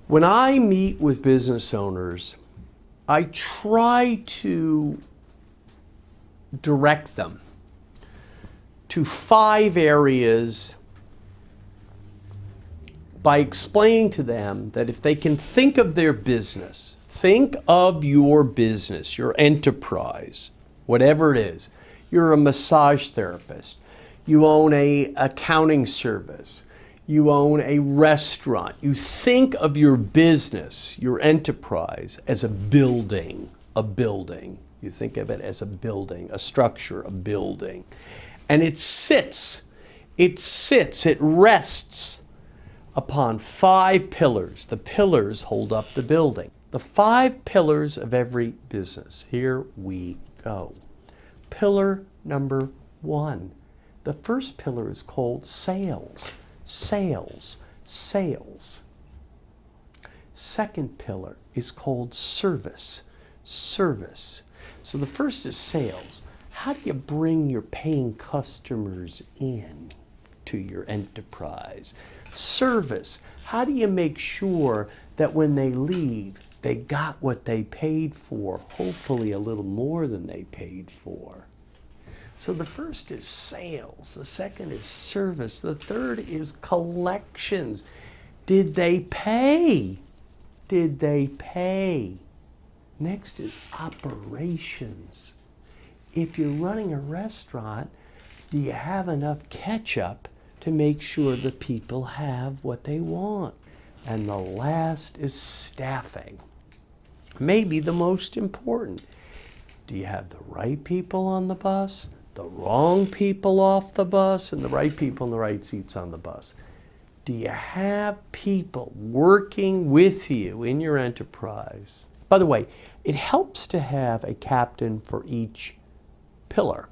When I meet with business owners, I try to direct them to 5 areas by explaining to them that if they can think of their business, think of your business, your enterprise, whatever it is. You're a massage therapist. You own an accounting service. You own a restaurant. You think of your business, your enterprise, as a building, You think of it as a building, a structure, a building. And it rests upon 5 pillars. The pillars hold up the building. The 5 pillars of every business. Here we go. Pillar number 1. The first pillar is called sales. Sales. Second pillar is called service. Service. So the first is sales. How do you bring your paying customers in to your enterprise? Service. How do you make sure that when they leave, they got what they paid for, hopefully a little more than they paid for? So the first is sales, the second is service, the third is collections. Did they pay? Did they pay? Next is operations. If you're running a restaurant, do you have enough ketchup to make sure the people have what they want? And the last is staffing. Maybe the most important. Do you have the right people on the bus, the wrong people off the bus, and the right people in the right seats on the bus? Do you have people working with you in your enterprise? By the way, it helps to have a captain for each pillar.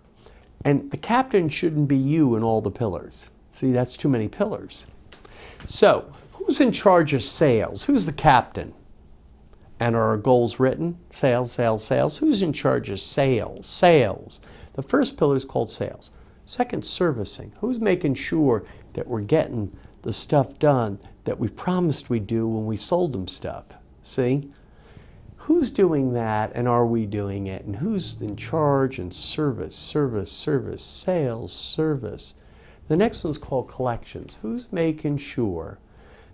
And the captain shouldn't be you in all the pillars. See, that's too many pillars. So, who's in charge of sales? Who's the captain? And are our goals written? Sales, sales, sales. Who's in charge of sales? Sales. The first pillar is called sales. Second, servicing. Who's making sure that we're getting the stuff done that we promised we'd do when we sold them stuff? See? Who's doing that, and are we doing it? And who's in charge? And service, sales, service. The next one's called collections. Who's making sure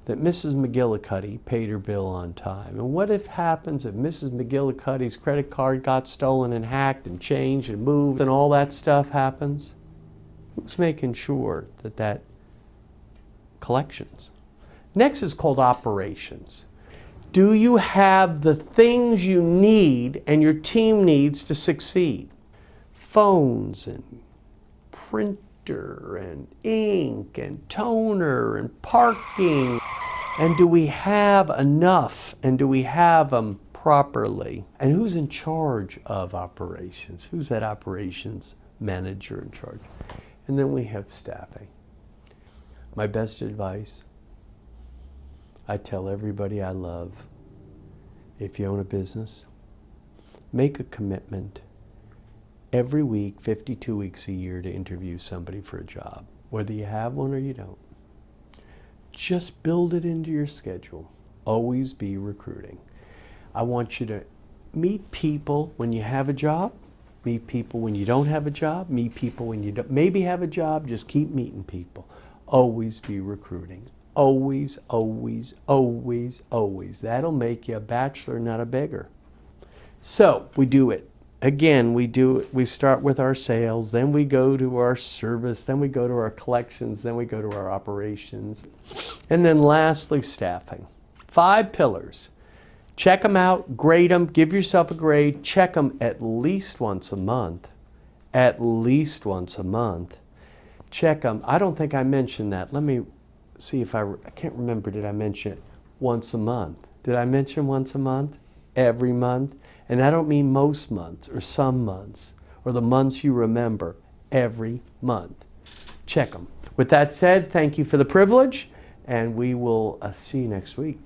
that Mrs. McGillicuddy paid her bill on time? And what if happens if Mrs. McGillicuddy's credit card got stolen and hacked and changed and moved and all that stuff happens? Who's making sure that collections? Next is called operations. Do you have the things you need and your team needs to succeed? Phones and printer and ink and toner and parking. And do we have enough? And do we have them properly? And who's in charge of operations? Who's that operations manager in charge? And then we have staffing. My best advice, I tell everybody I love, if you own a business, make a commitment every week, 52 weeks a year, to interview somebody for a job, whether you have one or you don't. Just build it into your schedule. Always be recruiting. I want you to meet people when you have a job, meet people when you don't have a job, meet people when you don't maybe have a job, just keep meeting people. Always be recruiting. Always, always, always, always. That'll make you a bachelor, not a beggar. So we do it. Again, we start with our sales, then we go to our service, then we go to our collections, then we go to our operations. And then lastly, staffing. 5 pillars. Check them out, grade them, give yourself a grade, check them at least once a month. At least once a month. Check them. I don't think I mentioned that. Let me see if I can't remember, did I mention it once a month? Did I mention once a month? Every month? And I don't mean most months or some months or the months you remember. Every month. Check them. With that said, thank you for the privilege, and we will see you next week.